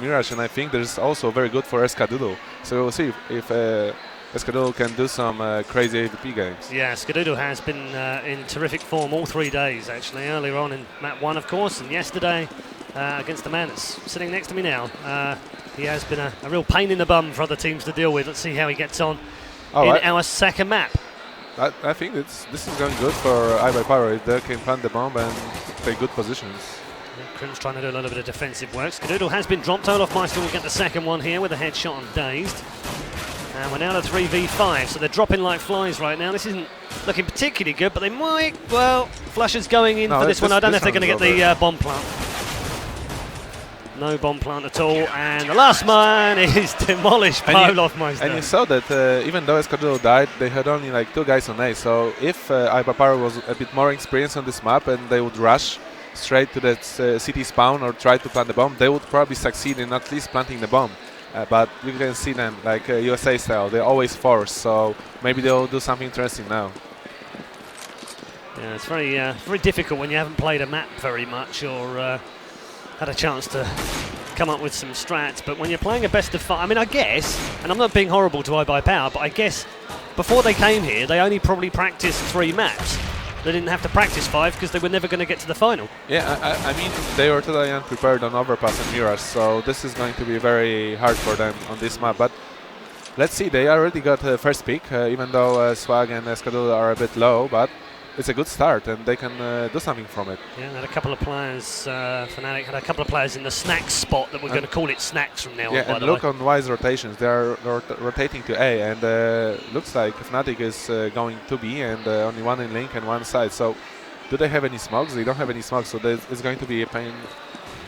Mirage, and I think there's also very good for Escadoodle. So we'll see if Escadoodle can do some crazy AVP games. Yeah, Skadoodle has been in terrific form all 3 days, actually. Earlier on in map 1, of course, and yesterday against the man that's sitting next to me now. He has been a real pain in the bum for other teams to deal with. Let's see how he gets on in our second map. I think this is going good for iBUYPOWER if they can plant the bomb and take good positions. Crim's trying to do a little bit of defensive work. Skadoodle has been dropped. Olofmeister will get the second one here with a headshot on Dazed. And we're now to 3v5, so they're dropping like flies right now. This isn't looking particularly good, but they might, well, Flusher's going in for this one. I don't know if they're going to get the bomb plant. No bomb plant at all, and the last one is demolished by Olofmeister. And you saw that even though Escadoodle died, they had only like 2 guys on A, so if iBUYPOWER was a bit more experienced on this map and they would rush straight to that city spawn or try to plant the bomb, they would probably succeed in at least planting the bomb. But you can see them like USA style, they always force, so maybe they'll do something interesting now. Yeah, it's very difficult when you haven't played a map very much or had a chance to come up with some strats, but when you're playing a best of 5, I mean, I guess, and I'm not being horrible to iBUYPOWER, but I guess before they came here, they only probably practiced 3 maps. They didn't have to practice 5 because they were never going to get to the final. Yeah, I mean, they were totally unprepared on Overpass and Mirage, so this is going to be very hard for them on this map. But let's see, they already got a first pick, even though Swag and Escadoodle are a bit low, but it's a good start and they can do something from it. Yeah, had a couple of players, Fnatic had a couple of players in the snacks spot that we're going to call it snacks from now on. Yeah, and look on Y's rotations, they are rotating to A, and looks like Fnatic is going to B and only 1 in link and 1 side. So do they have any smokes? They don't have any smokes, so it's going to be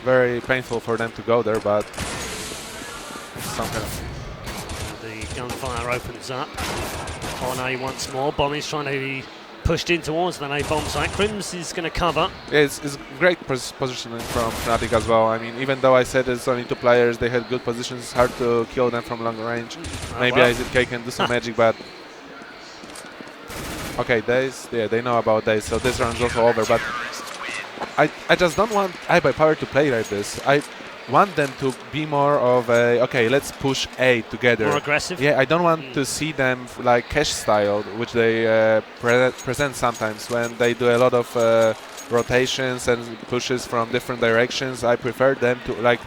very painful for them to go there, but some kind of... The gunfire opens up on A once more. Bomb is trying to be pushed in towards the A bomb site. Crims is going to cover. Yeah, it's great positioning from Fnatic as well. I mean, even though I said it's only 2 players, they had good positions. It's hard to kill them from long range. Maybe IZK can do some magic, but... Okay, Daze, yeah, they know about Daze, so this round's also over, but I just don't want iBUYPOWER to play like this. I want them to be more of a, okay, let's push A together. More aggressive? Yeah, I don't want to see them like cash style, which they present sometimes when they do a lot of rotations and pushes from different directions. I prefer them to like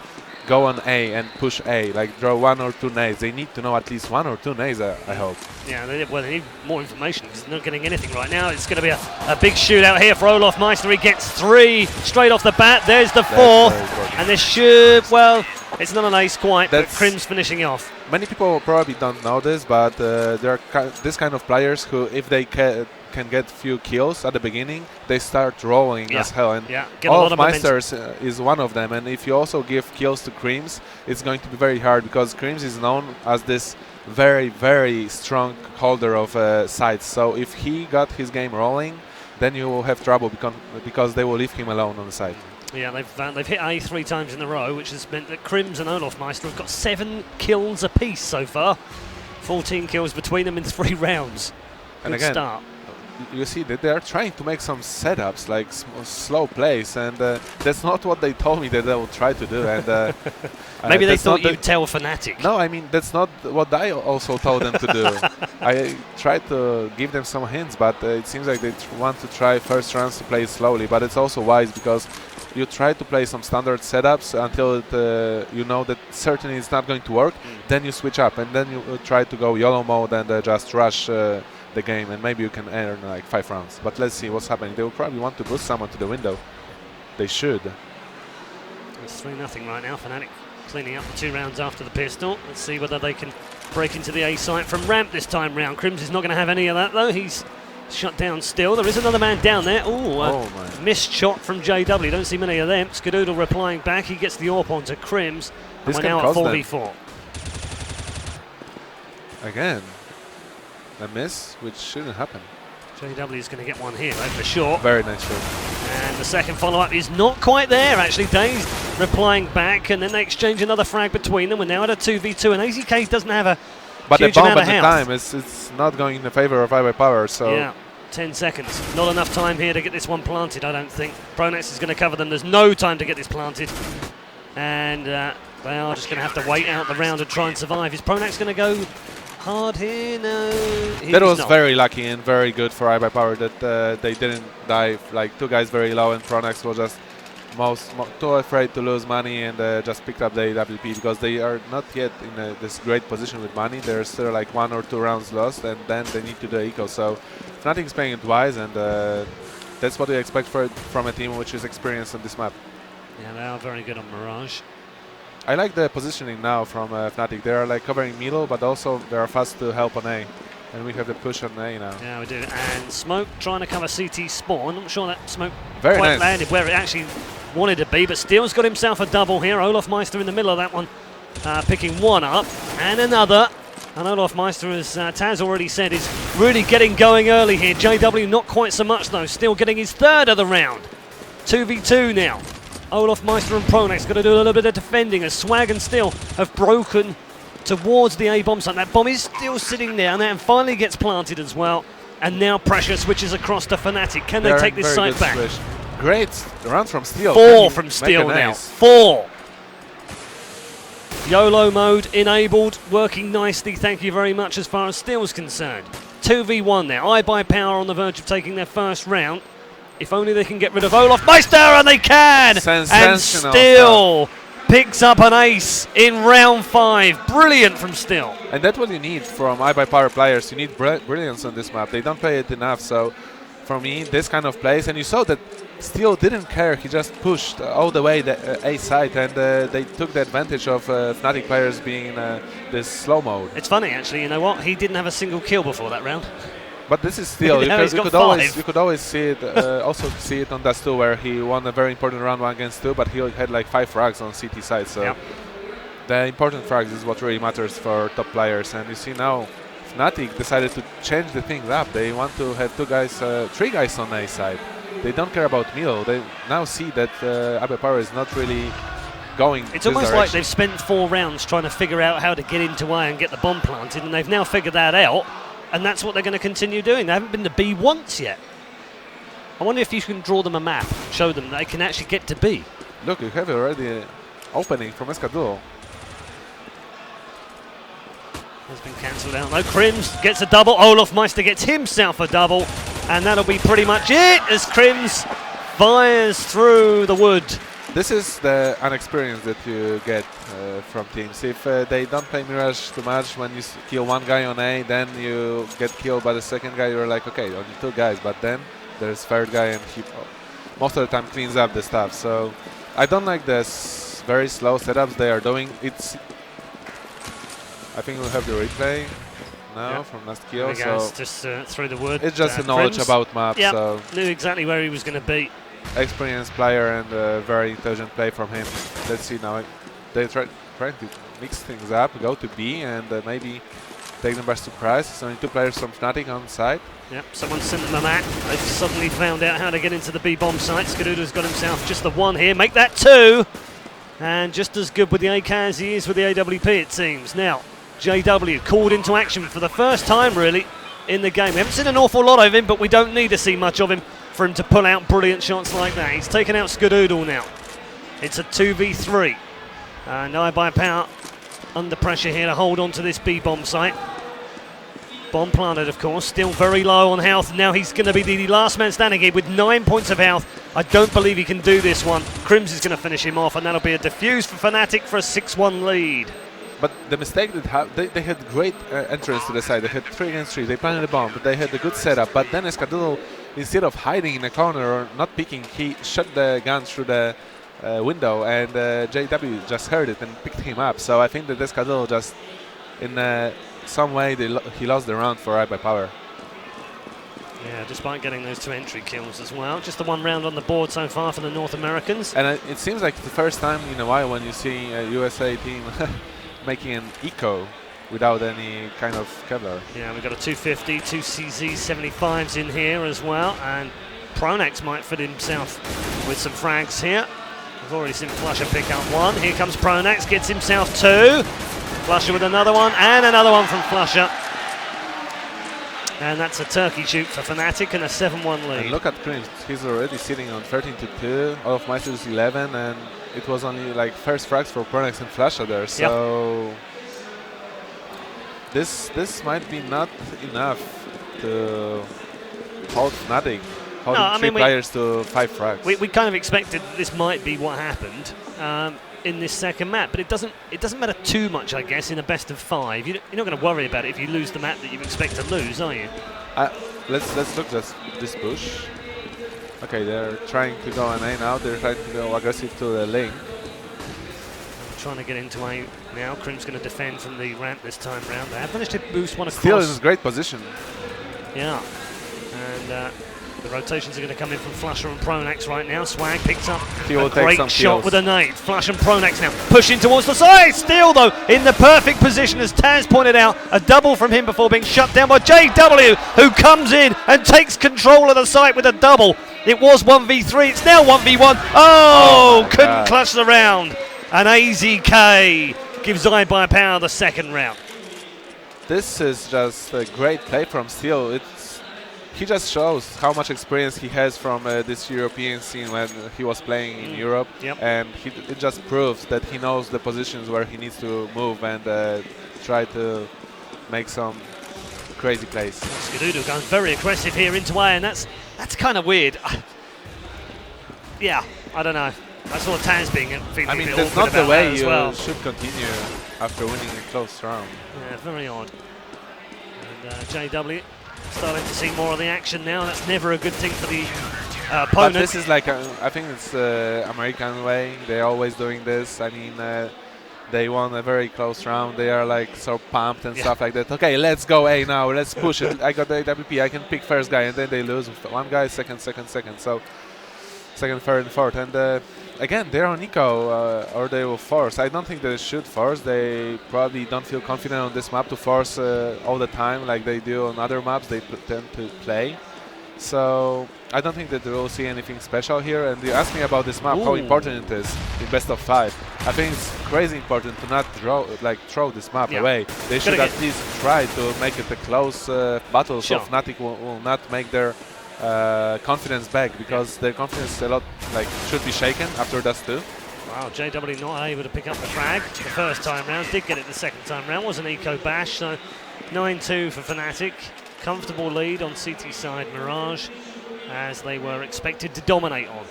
go on A and push A, like draw 1 or 2 nades. They need to know at least 1 or 2 nades, I hope. Yeah, they need more information because they're not getting anything right now. It's going to be a big shootout here for Olofmeister. He gets 3 straight off the bat. There's the 4th, and this should, well, it's not an ace quite, but Crim's finishing off. Many people probably don't know this, but there are this kind of players who, if they can get few kills at the beginning, they start rolling as hell. And Olofmeister is one of them. And if you also give kills to Crims, it's going to be very hard because Crims is known as this very, very strong holder of sides. So if he got his game rolling, then you will have trouble because they will leave him alone on the side. Yeah, they've hit A 3 times in a row, which has meant that Crims and Olofmeister have got 7 kills apiece so far. 14 kills between them in 3 rounds. And Good again, start. You see that they are trying to make some setups, like slow plays, and that's not what they told me that they will try to do. And maybe they thought you'd tell Fnatic. No, I mean, that's not what I also told them to do. I tried to give them some hints, but it seems like they want to try first rounds to play slowly, but it's also wise because you try to play some standard setups until you know that certainly it's not going to work, then you switch up, and then you try to go YOLO mode and just rush the game, and maybe you can earn like 5 rounds. But let's see what's happening. They will probably want to boost someone to the window. They should. It's 3-0 right now. Fnatic cleaning up the 2 rounds after the pistol. Let's see whether they can break into the A site from ramp this time round. Crims is not going to have any of that though. He's shut down still. There is another man down there. Ooh, missed shot from JW. Don't see many of them. Skadoodle replying back. He gets the AWP onto Crims. And we're now at 4v4. Again. A miss, which shouldn't happen. JW is going to get one here, though, for sure. Very nice shot. And the second follow-up is not quite there, actually. Dazed replying back, and then they exchange another frag between them. We're now at a 2v2, and AZK doesn't have a huge amount of health. But the bomb at the time, it's not going in the favor of iBUYPOWER, so... Yeah, 10 seconds. Not enough time here to get this one planted, I don't think. Pronex is going to cover them. There's no time to get this planted. And They are just going to have to wait out the round and try and survive. Is Pronax going to go hard here? No. That was not. very lucky and very good for iBUYPOWER that they didn't dive. Like 2 guys very low, and Pronax was just too afraid to lose money and just picked up the AWP because they are not yet in this great position with money. There's still like 1 or 2 rounds lost, and then they need to do eco. So Fnatic is playing it wise, and that's what we expect from a team which is experienced on this map. Yeah, they are very good on Mirage. I like the positioning now from Fnatic. They are like covering middle, but also they are fast to help on A. And we have the push on A now. Yeah, we do. And Smoke trying to cover CT spawn. I'm not sure that Smoke very quite nice. landed where it actually wanted to be, but Steele's got himself a double here. Olaf Meister in the middle of that one, picking one up and another. And Olaf Meister, as Taz already said, is really getting going early here. JW not quite so much though, still getting his 3rd of the round. 2v2 now. Olaf Meister and Pronax got to do a little bit of defending as Swag and Steel have broken towards the A bomb site. That bomb is still sitting there and finally gets planted as well. And now pressure switches across to Fnatic. Can they take this site back? Switch. Great run from Steel. 4 from Steel now. 4. YOLO mode enabled, working nicely, thank you very much as far as Steel's concerned. 2v1 now. iBUYPOWER on the verge of taking their first round. If only they can get rid of Olaf Meister, and they can! And Steel picks up an ace in round 5. Brilliant from Steel. And that's what you need from iBUYPOWER players. You need brilliance on this map. They don't play it enough, so for me, this kind of plays, and you saw that Steel didn't care. He just pushed all the way the A side, and they took the advantage of Fnatic players being in this slow mode. It's funny, actually. You know what? He didn't have a single kill before that round. But this is Steel. You could always see it. Also see it on Dust 2, where he won a very important round 1 against 2, but he had like 5 frags on CT side. So the important frags is what really matters for top players. And you see now, Fnatic decided to change the things up. They want to have 3 guys on A side. They don't care about middle. They now see that iBUYPOWER is not really going. It's almost like they've spent 4 rounds trying to figure out how to get into A and get the bomb planted, and they've now figured that out. And that's what they're going to continue doing. They haven't been to B once yet. I wonder if you can draw them a map, show them they can actually get to B. Look, you have already an opening from Escadulo. Has been cancelled out. No, Krims gets a double. Olaf Meister gets himself a double. And that'll be pretty much it as Krims fires through the wood. This is the inexperience that you get from teams. If they don't play Mirage too much, when you kill 1 guy on A, then you get killed by the 2nd guy, you're like, okay, only 2 guys, but then there's 3rd guy and he most of the time cleans up the stuff. So I don't like this very slow setups they are doing. I think we'll have the replay now from last kill. So just through the wood. It's just a knowledge about maps. Yep, so knew exactly where he was going to be. Experienced player and very intelligent play from him. Let's see now. They trying to mix things up, go to B, and maybe take them by surprise. It's only 2 players from Fnatic on side. Yep, someone sent them a map. They've suddenly found out how to get into the B bomb site. Skaduda's got himself just the 1 here. Make that 2. And just as good with the AK as he is with the AWP, it seems. Now, JW called into action for the first time, really, in the game. We haven't seen an awful lot of him, but we don't need to see much of him for him to pull out brilliant shots like that. He's taken out Skadoodle now. It's a 2v3. And iBUYPOWER under pressure here to hold on to this B-bomb site. Bomb planted, of course, still very low on health. Now he's going to be the last man standing here with 9 points of health. I don't believe he can do this one. Krims is going to finish him off, and that'll be a defuse for Fnatic for a 6-1 lead. But the mistake they had great entrance to the side. They had 3 against 3. They planted the bomb, but they had a good setup. But then Escadulo, instead of hiding in a corner or not picking, he shot the gun through the window, and JW just heard it and picked him up. So I think that Escadulo just, in some way, he lost the round for iBUYPOWER. Yeah, despite getting those 2 entry kills as well. Just the 1 round on the board so far for the North Americans. And it seems like the first time in a while when you see a USA team making an eco without any kind of Kevlar. Yeah, we've got a 250, 2 CZ75s in here as well, and Pronax might fit himself with some frags here. We've already seen Flusher pick up 1. Here comes Pronax, gets himself 2. Flusher with another one, and another one from Flusher. And that's a turkey shoot for Fnatic and a 7-1 lead. And look at Crims, he's already sitting on 13-2, Olofmeister is 11, and it was only like first frags for Pronex and Flasha there, so this might be not enough to hold Fnatic, holding three players to 5 frags. We kind of expected this might be what happened in this second map, but it doesn't matter too much, I guess, in a best of 5. You're not going to worry about it if you lose the map that you expect to lose, are you? Let's look at this push. Okay, they're trying to go on A now. They're trying to go aggressive to the link. Trying to get into A now. Crim's going to defend from the ramp this time round. They have managed to boost one across. Still in a great position. Yeah. And the rotations are going to come in from Flusher and Pronax right now. Swag picks up a great shot with a nade. Flush and Pronax now pushing towards the side. Steal, though, in the perfect position, as Taz pointed out. A double from him before being shut down by JW, who comes in and takes control of the site with a double. It was 1v3. It's now 1v1. Oh couldn't clutch the round. And AZK gives iBUYPOWER the second round. This is just a great play from Steel. He just shows how much experience he has from this European scene when he was playing in Europe, and it just proves that he knows the positions where he needs to move and try to make some crazy plays. Skadoodle going very aggressive here into A, and that's kind of weird. Yeah, I don't know. I saw Taz being feeling I mean, a bit that's awkward not the way as you well. should continue after winning a close round. Yeah, very odd. And JW starting to see more of the action now. That's never a good thing for the opponent. But this is like, I think it's the American way. They're always doing this. I mean, they won a very close round. They are like so pumped and stuff like that. Okay, let's go A now. Let's push it. I got the IBP. I can pick first guy, and then they lose one guy, second. So second, third, and fourth. And again, they're on eco, or they will force. I don't think they should force. They probably don't feel confident on this map to force all the time like they do on other maps they tend to play. So I don't think that they will see anything special here. And you asked me about this map, how important it is in best of 5. I think it's crazy important to not throw this map away. They should at least try to make it a close battle, so Fnatic will not make their confidence back, because their confidence should be shaken after that too. Wow, JW not able to pick up the frag the first time round, did get it the second time round, was an eco bash, so 9-2 for Fnatic. Comfortable lead on CT side Mirage, as they were expected to dominate on.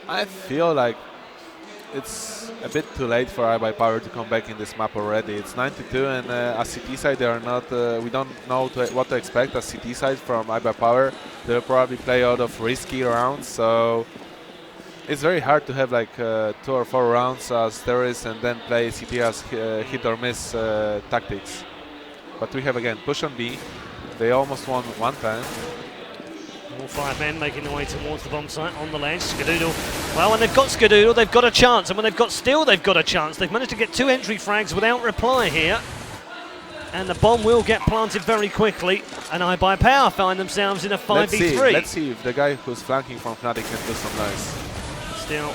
I feel like it's a bit too late for iBUYPOWER to come back in this map already. It's 92, and as CT side they are not, we don't know what to expect as CT side from iBUYPOWER. They'll probably play out of risky rounds, so it's very hard to have like 2 or 4 rounds as terrorists and then play CT as hit or miss tactics. But we have again push on B. They almost won one time. All 5 men making their way towards the bomb site on the ledge. Skadoodle. Well, when they've got Skadoodle, they've got a chance. And when they've got Steel, they've got a chance. They've managed to get 2 entry frags without reply here. And the bomb will get planted very quickly. And iBUYPOWER find themselves in a 5v3. Let's see if the guy who's flanking from Fnatic can do some nice. Still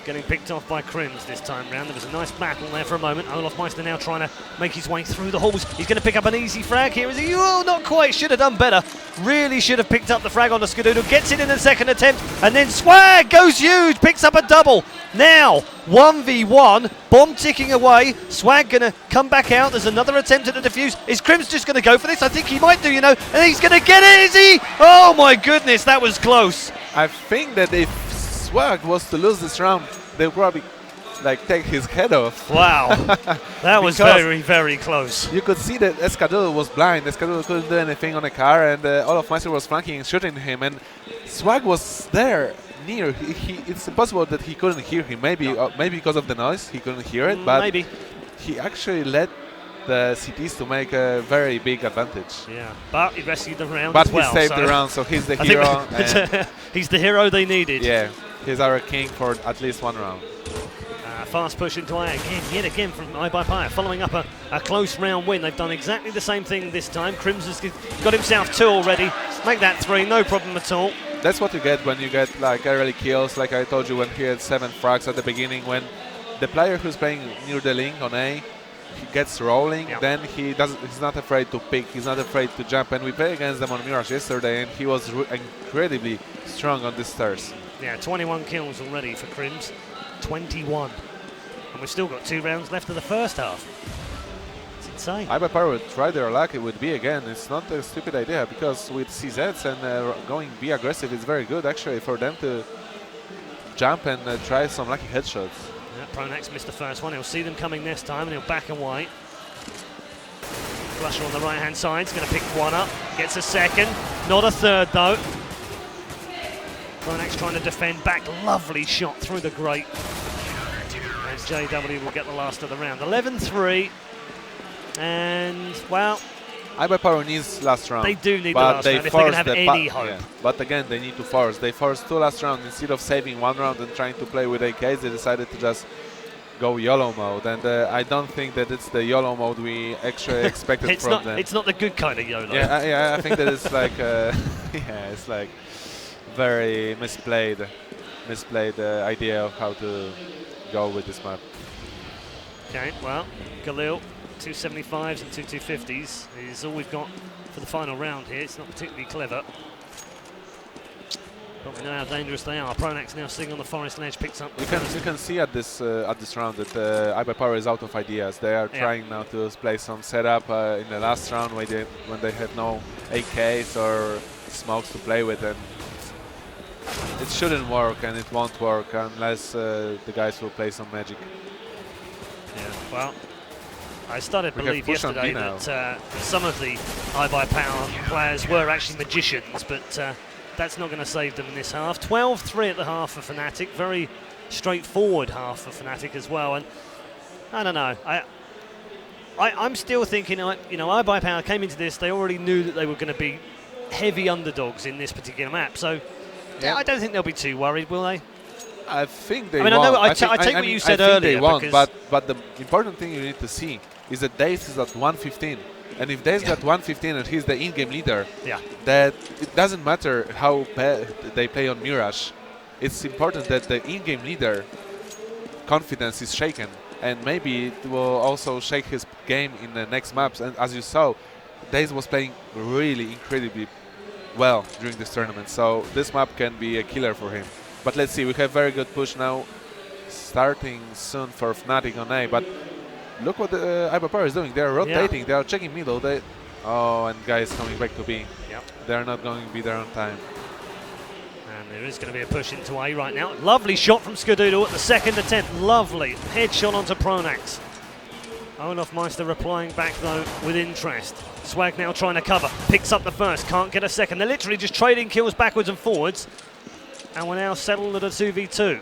getting picked off by Crims this time round. There was a nice battle there for a moment. Olofmeister now trying to make his way through the halls. He's going to pick up an easy frag here. Is he? Oh, not quite. Should have done better. Really should have picked up the frag on the Skadoodle. Gets it in the second attempt. And then Swag goes huge. Picks up a double. Now, 1v1. Bomb ticking away. Swag going to come back out. There's another attempt at the defuse. Is Crims just going to go for this? I think he might do, you know. And he's going to get it. Is he? Oh, my goodness. That was close. I think that if Swag was to lose this round, they'll probably take his head off. Wow, that was very, very close. You could see that Skadoodle was blind. Skadoodle couldn't do anything on the car, and Olofmeister was flanking and shooting him, and Swag was there near. It's impossible that he couldn't hear him. Maybe because of the noise he couldn't hear it, but maybe he actually led the CTs to make a very big advantage. Yeah, but he rescued the round but as well. He saved the round, so he's the hero. He's the hero they needed. Yeah. He's our king for at least 1 round. Fast push into A yet again from iBUYPOWER, following up a close round win. They've done exactly the same thing this time. Crims has got himself 2 already. Make that 3, no problem at all. That's what you get when you get early kills, like I told you when he had 7 frags at the beginning, when the player who's playing near the link on A he gets rolling, Yeah. then he's not afraid to pick, he's not afraid to jump, and we played against them on Mirage yesterday, and he was incredibly strong on the stairs. Yeah, 21 kills already for Crims, 21. And we've still got 2 rounds left of the first half. It's insane. iBUYPOWER would try their luck with B again. It's not a stupid idea, because with CZs and going B aggressive is very good actually for them to jump and try some lucky headshots. Yeah, Pronax missed the first one. He'll see them coming this time, and he'll back away. Flusher on the right-hand side is going to pick one up. Gets a second, not a third though. Pronax trying to defend back. Lovely shot through the grate. And JW will get the last of the round. 11-3. And, well, iBUYPOWER needs last round. they do need the last round if they're going to have any hope. Yeah. But again, they need to force. They forced 2 last rounds. Instead of saving 1 round and trying to play with AKs, they decided to just go YOLO mode. And I don't think that it's the YOLO mode we actually expected from them. It's not the good kind of YOLO. Yeah, I think that it's like, yeah, it's like very misplayed idea of how to go with this map. Okay, well, Galil, 275s and 2 250s is all we've got for the final round here. It's not particularly clever. But we know how dangerous they are. Pronax now sitting on the forest ledge, picks up. You can see at this round that iBUYPOWER is out of ideas. They are trying now to play some setup in the last round when they had no AKs or smokes to play with, and it shouldn't work, and it won't work unless the guys will play some magic. Yeah, well, I started to believe yesterday that some of the iBUYPOWER players were actually magicians, but that's not going to save them in this half. 12-3 at the half for Fnatic. Very straightforward half for Fnatic as well. And I don't know. I'm still thinking, you know, iBUYPOWER came into this. They already knew that they were going to be heavy underdogs in this particular map. So yeah, I don't think they'll be too worried, will they? I think they won't. I take what you said earlier. They won't, but the important thing you need to see is that Daze is at 115. And if Daze got 115 and he's the in-game leader, that it doesn't matter how bad they play on Mirage. It's important that the in-game leader confidence is shaken, and maybe it will also shake his game in the next maps. And as you saw, Daze was playing really incredibly well during this tournament, so this map can be a killer for him. But let's see, we have very good push now, starting soon for Fnatic on A, but look what iBUYPOWER is doing. They are rotating, they are checking middle. Oh, and guys coming back to B. They are not going to be there on time. And there is going to be a push into A right now. Lovely shot from Skadoodle at the second attempt. Lovely headshot onto Pronax. Olaf Meister replying back though with interest. Swag now trying to cover, picks up the first, can't get a second. They're literally just trading kills backwards and forwards. And we're now settled at a 2v2.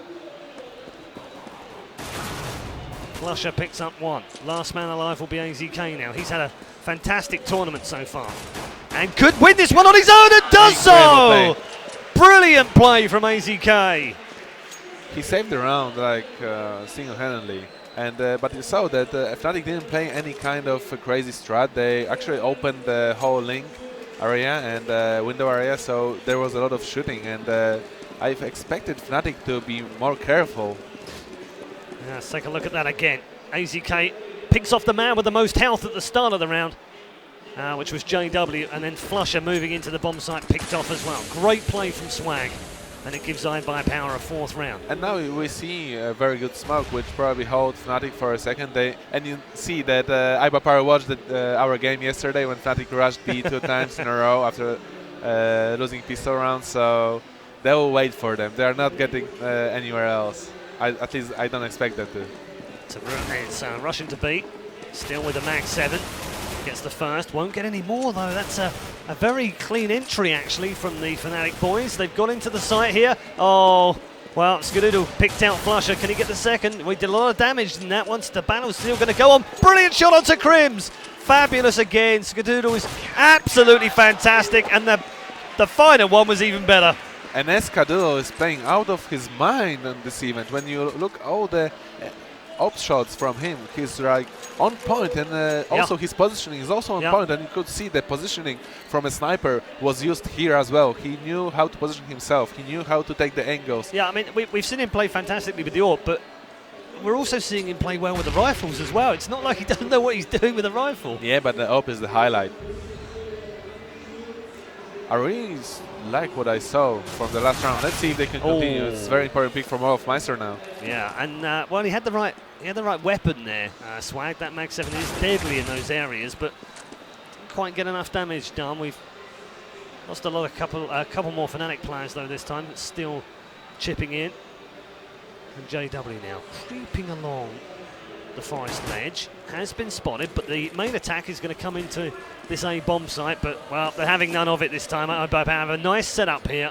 Flusher picks up 1. Last man alive will be AZK now. He's had a fantastic tournament so far. And could win this one on his own and does so! Brilliant play from AZK. He saved the round like single-handedly. And but you saw that Fnatic didn't play any kind of crazy strat. They actually opened the whole link area and window area, so there was a lot of shooting. And I've expected Fnatic to be more careful. Yeah, let's take a look at that again. AZK picks off the man with the most health at the start of the round, which was JW, and then Flusher moving into the bomb site picked off as well. Great play from Swag, and it gives iBUYPOWER a 4th round. And now we see a very good smoke, which probably hold Fnatic for a second. And you see that iBUYPOWER watched our game yesterday when Fnatic rushed B 2 times in a row after losing pistol rounds, so they will wait for them. They are not getting anywhere else. At least I don't expect them to. It's rushing to B, still with a Mag 7. Gets the first, won't get any more though. That's a very clean entry actually from the Fnatic boys. They've got into the site here. Oh, well, Skadoodle picked out Flusher. Can he get the second? We did a lot of damage in that one. The battle's still going to go on. Brilliant shot onto Crims. Fabulous again. Skadoodle is absolutely fantastic, and the final one was even better. And Skadoodle is playing out of his mind on this event. When you look all the op shots from him, he's like on point, and also his positioning is also on point. And you could see the positioning from a sniper was used here as well. He knew how to position himself. He knew how to take the angles. Yeah, I mean, we've seen him play fantastically with the AWP, but we're also seeing him play well with the rifles as well. It's not like he doesn't know what he's doing with a rifle. Yeah, but the op is the highlight. I really like what I saw from the last round. Let's see if they can continue. It's a very important pick from Olofmeister now. Yeah, and well, he had the right weapon there. Swag, that Mag 7 is deadly in those areas, but didn't quite get enough damage done. We've lost a couple more Fnatic players though this time, but still chipping in. And JW now creeping along the forest ledge, has been spotted, but the main attack is going to come into this A bomb site, but well, they're having none of it this time. iBUYPOWER have a nice setup here.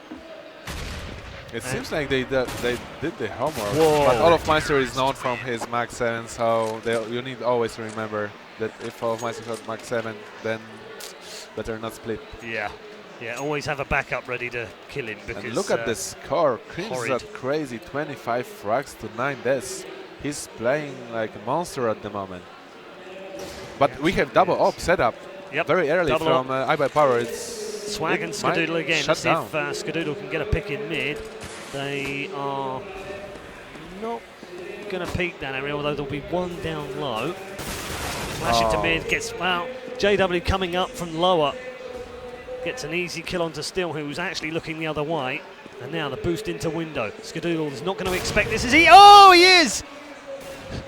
It seems like they did the homework. Whoa. But Olofmeister is known from his Mag 7, so you need always to remember that if Olofmeister got Mag 7, then better not split. Yeah, always have a backup ready to kill him. Because and look at the score. Crim's horrid. at crazy 25 frags to 9 deaths. He's playing like a monster at the moment. But we have double op setup very early double from iBUYPOWER. It's Swag and Skadoodle again. Let's see down. if Skadoodle can get a pick in mid. They are not going to peek that area, although there'll be one down low. Flash into mid, gets, well, JW coming up from lower. Gets an easy kill onto Still, who's actually looking the other way. And now the boost into window. Skadoodle is not going to expect this, is he? Oh, he is!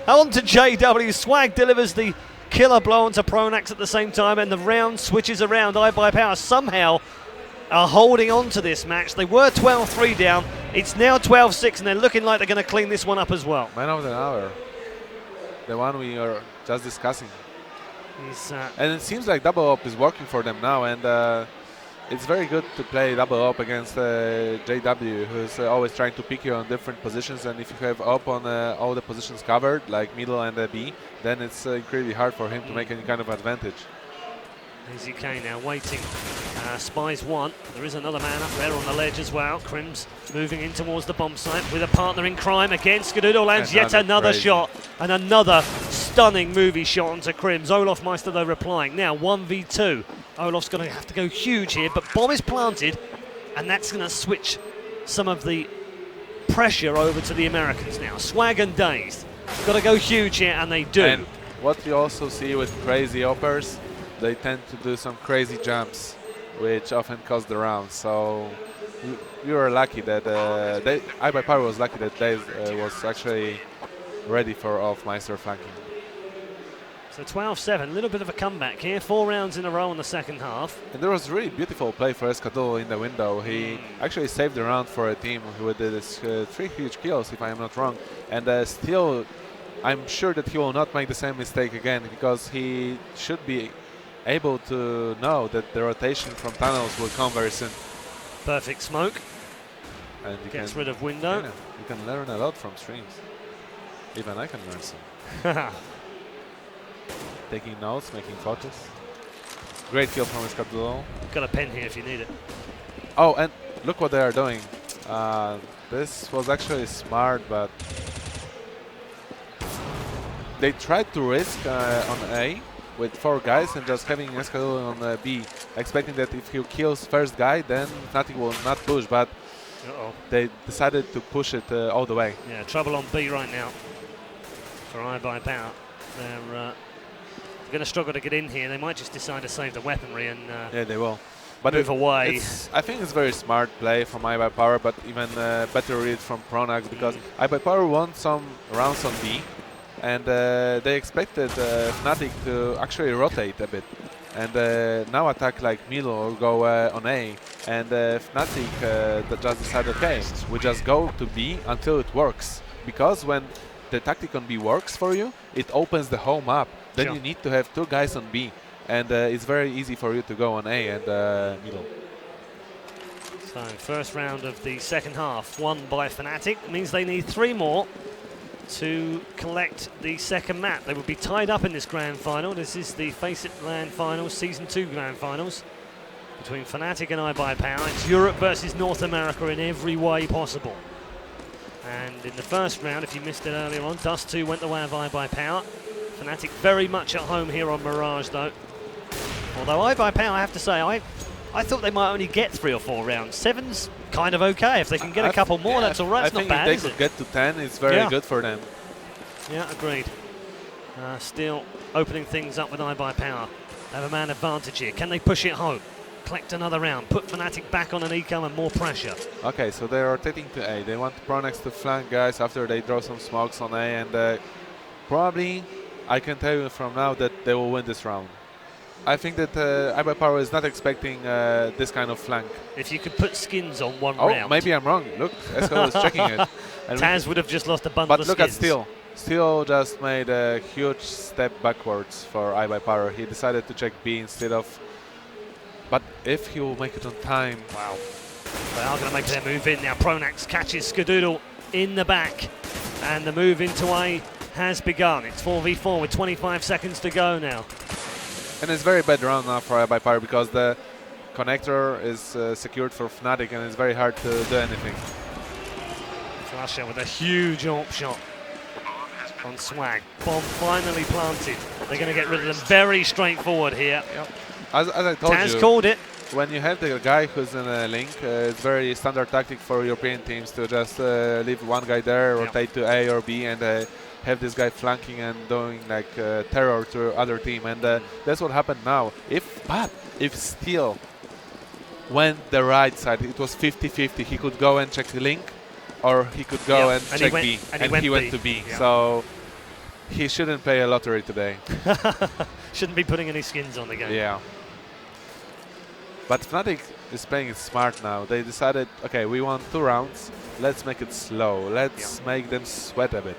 On to JW. Swag delivers the killer blow onto Pronax at the same time, and the round switches around. iBUYPOWER somehow are holding on to this match. They were 12-3 down. It's now 12-6, and they're looking like they're going to clean this one up as well. Man of the hour. The one we are just discussing. And it seems like double op is working for them now, and it's very good to play double op against JW, who's always trying to pick you on different positions, and if you have op on all the positions covered, like middle and B, then it's incredibly hard for him to make any kind of advantage. AZK now waiting. Spies one. There is another man up there on the ledge as well. Crims moving in towards the bomb site with a partner in crime again. Skadoodle lands yet another shot, and another stunning movie shot onto Crims. Olofmeister though replying. Now 1v2. Olof's going to have to go huge here, but bomb is planted, and that's going to switch some of the pressure over to the Americans now. Swag and Dazed. Got to go huge here, and they do. And what you also see with crazy oppers, they tend to do some crazy jumps, which often cost the round. So we were lucky that iBUYPOWER was lucky that Dazed was actually ready for Olofmeister flanking. So 12-7, a little bit of a comeback here. 4 rounds in a row in the second half. And there was really beautiful play for Skadoodle in the window. He actually saved the round for a team who did his 3 huge kills, if I am not wrong. And still, I'm sure that he will not make the same mistake again, because he should be able to know that the rotation from tunnels will come very soon. Perfect smoke. And you Gets rid of window. Yeah, you can learn a lot from streams. Even I can learn some. Taking notes, making photos. Great kill from Skadoodle. Got a pen here if you need it. Oh, and look what they are doing. This was actually smart, but they tried to risk on A with 4 guys and just having Skadoodle on B, expecting that if he kills first guy, then Fnatic will not push, but they decided to push it all the way. Yeah, trouble on B right now for iBUYPOWER. They're going to struggle to get in here. They might just decide to save the weaponry and yeah, they will. But move away. I think it's very smart play from iBUYPOWER, but even better read from Pronax, because iBUYPOWER won some rounds on B, and they expected Fnatic to actually rotate a bit and now attack like middle or go on A, and Fnatic just decided, okay, we just go to B until it works, because when the tactic on B works for you, it opens the whole map. Then you need to have 2 guys on B, and it's very easy for you to go on A and middle. So first round of the second half won by Fnatic. Means they need 3 more to collect the second map. They will be tied up in this grand final. This is the FACEIT LAN finals, season 2 grand finals between Fnatic and iBUYPOWER. It's Europe versus North America in every way possible. And in the first round, if you missed it earlier on, Dust 2 went the way of iBUYPOWER. Fnatic very much at home here on Mirage though. Although iBUYPOWER, I have to say, I thought they might only get 3 or 4 rounds. 7's kind of okay. If they can get a couple more, that's all right. It's not bad, if they could get to 10, it's very good for them. Yeah, agreed. Still opening things up with iBUYPOWER. They have a man advantage here. Can they push it home? Collect another round. Put Fnatic back on an eco and more pressure. Okay, so they're rotating to A. They want Pronex to flank guys after they draw some smokes on A, and probably I can tell you from now that they will win this round. I think that iBUYPOWER is not expecting this kind of flank. If you could put skins on one Oh, round. maybe I'm wrong. Look, Esco is checking it. And Taz would have just lost a bundle of but look skins. at Steel. Steel just made a huge step backwards for iBUYPOWER. He decided to check B instead of... But if he will make it on time... Wow. They are going to make their move in now. Pronax catches Skadoodle in the back. And the move into A has begun. It's 4v4 with 25 seconds to go now. And it's very bad round now for iBUYPOWER because the connector is secured for Fnatic and it's very hard to do anything. Flusher with a huge AWP shot on Swag. Bomb finally planted. They're going to get rid of them very straightforward here. Yep. As I told Taz you, called it. when you have the guy who's in a link, it's very standard tactic for European teams to just leave one guy there, rotate to A or B, and have this guy flanking and doing like terror to other team. And that's what happened now. If Steel went the right side, it was 50-50. He could go and check the link, or he could go and check B, and he went to B. Yeah. So he shouldn't play a lottery today. Shouldn't be putting any skins on the game. Yeah. But Fnatic is playing it smart now. They decided, okay, we want 2 rounds. Let's make it slow. Let's make them sweat a bit.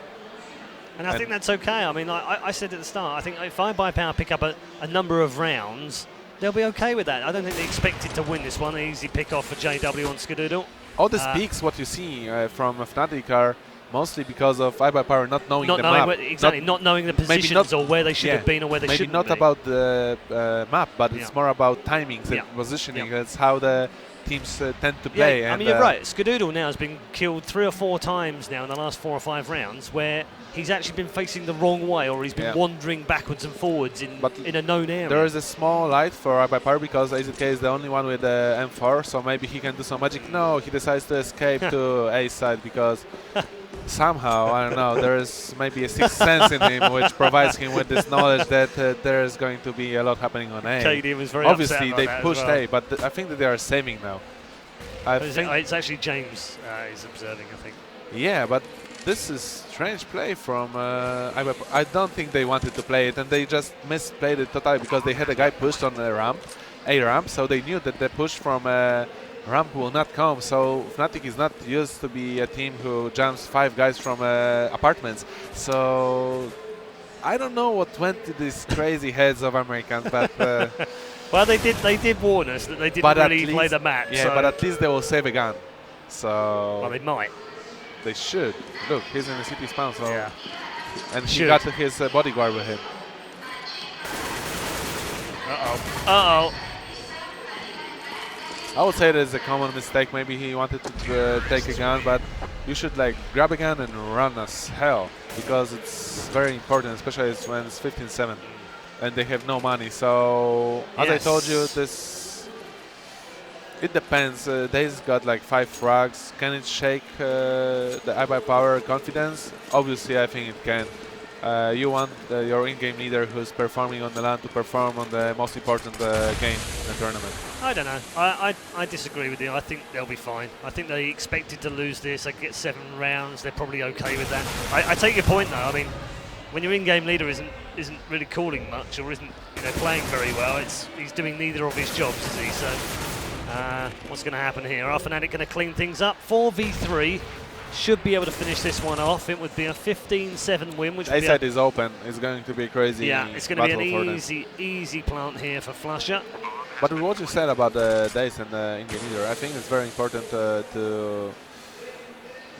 And I think that's okay. I mean, I said at the start, I think if iBUYPOWER pick up a number of rounds, they'll be okay with that. I don't think they expected to win this one. An easy pick off for JW on Skadoodle. All the peaks, what you see from Fnatic, are mostly because of iBUYPOWER not knowing the map. Not knowing the positions or where they should have been or where they shouldn't be. Maybe not about the map, but it's more about timings and positioning. That's how the teams tend to play. Yeah, I mean, you're right. Skadoodle now has been killed 3 or 4 times now in the last 4 or 5 rounds where he's actually been facing the wrong way or he's been wandering backwards and forwards in a known area. There is a small light for iBUYPOWER because AZK is the only one with the M4, so maybe he can do some magic. No, he decides to escape to A side because somehow, I don't know, there is maybe a sixth sense in him which provides him with this knowledge that there is going to be a lot happening on A. KD was very Obviously, upset they about pushed that A, but I think that they are saving now. It's actually James is observing, I think. Yeah, but this is strange play from iBUYPOWER. I don't think they wanted to play it, and they just misplayed it totally because they had a guy pushed on the ramp, A ramp, so they knew that the push from ramp will not come. So Fnatic is not used to be a team who jumps 5 guys from apartments. So I don't know what went to these crazy heads of Americans, but well, they did warn us that they didn't really play the match. Yeah, so but at least they will save a gun. So well, they might. They should. Look, he's in the city spawn, so and he Should. got his bodyguard with him. Uh-oh. I would say that is a common mistake. Maybe he wanted to take a gun, but you should like grab a gun and run as hell because it's very important, especially when it's 15-7 and they have no money. So as I told you, it depends. Daze got like 5 frags. Can it shake the iBUYPOWER confidence? Obviously, I think it can. You want your in-game leader who's performing on the LAN to perform on the most important game in the tournament. I don't know. I disagree with you. I think they'll be fine. I think they expected to lose this. They get 7 rounds. They're probably okay with that. I take your point though. I mean, when your in-game leader isn't really calling much or isn't playing very well, he's doing neither of his jobs, is he? So what's going to happen here? Are Fnatic going to clean things up? 4v3. Should be able to finish this one off. It would be a 15-7 win, which A side is open. It's going to be crazy. Yeah, it's going to be an easy plant here for Flusher. But with what you said about the Daze and the in-game leader, I think it's very important to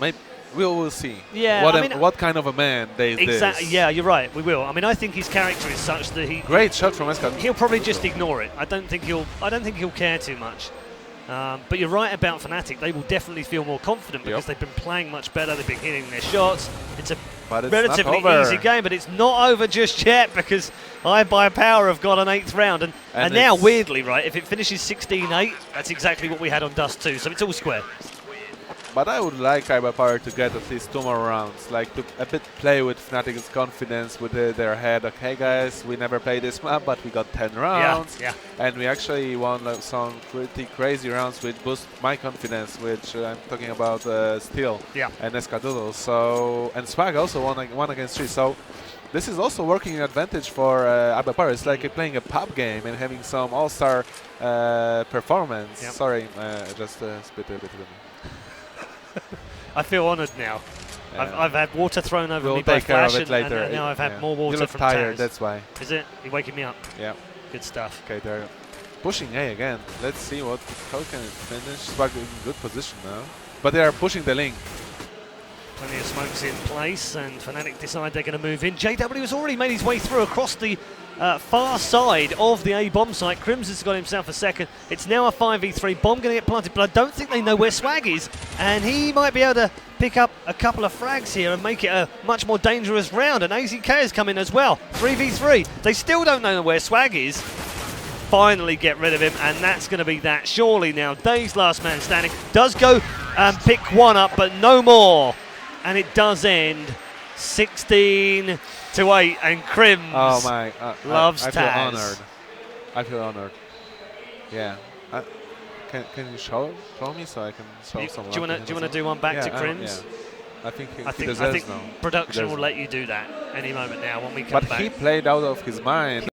maybe we will see. Yeah, what kind of a man Daze is. Exactly. Yeah, you're right. We will. I mean, I think his character is such that great shot from Escott. He'll probably just ignore it. I don't think he'll care too much. But you're right about Fnatic. They will definitely feel more confident because they've been playing much better. They've been hitting their shots. It's a relatively easy game, but it's not over just yet because iBUYPOWER have got an 8th round. And now, weirdly, right, if it finishes 16-8, that's exactly what we had on Dust 2, so it's all square. But I would like iBUYPOWER to get at least 2 more rounds, like to a bit play with Fnatic's confidence with their head. Okay, guys, we never played this map, but we got 10 rounds, and we actually won like, some pretty crazy rounds which boost my confidence, which I'm talking about Steel and Escadoodle. So and Swag also won against 3. So this is also working advantage for iBUYPOWER. It's like playing a pub game and having some all-star performance. Sorry, just spit a bit of them. I feel honoured now. I've had water thrown over me We'll by take care of Flash, it later. and now I've had more water you look from tired, Taz. that's why. Is it? You're waking me up. Yeah. Good stuff. Okay, they're pushing A again. Let's see how can it finish. Swag in good position now, but they are pushing the link. Plenty of smokes in place, and Fnatic decide they're going to move in. JW has already made his way through across the far side of the A bomb site. Crims has got himself a second. It's now a 5v3. Bomb going to get planted, but I don't think they know where Swag is, and he might be able to pick up a couple of frags here and make it a much more dangerous round. And AZK has come in as well. 3v3. They still don't know where Swag is. Finally get rid of him, and that's going to be that. Surely now, Dave's last man standing does go and pick one up, but no more. And it does end 16-8, and Crims loves I feel Taz. honored. I feel honored. Yeah. Can you show me so I can show someone? Do you want to do one back to Crims? I think he I think deserves now. production will let you do that any moment now when we come back. But he played out of his mind.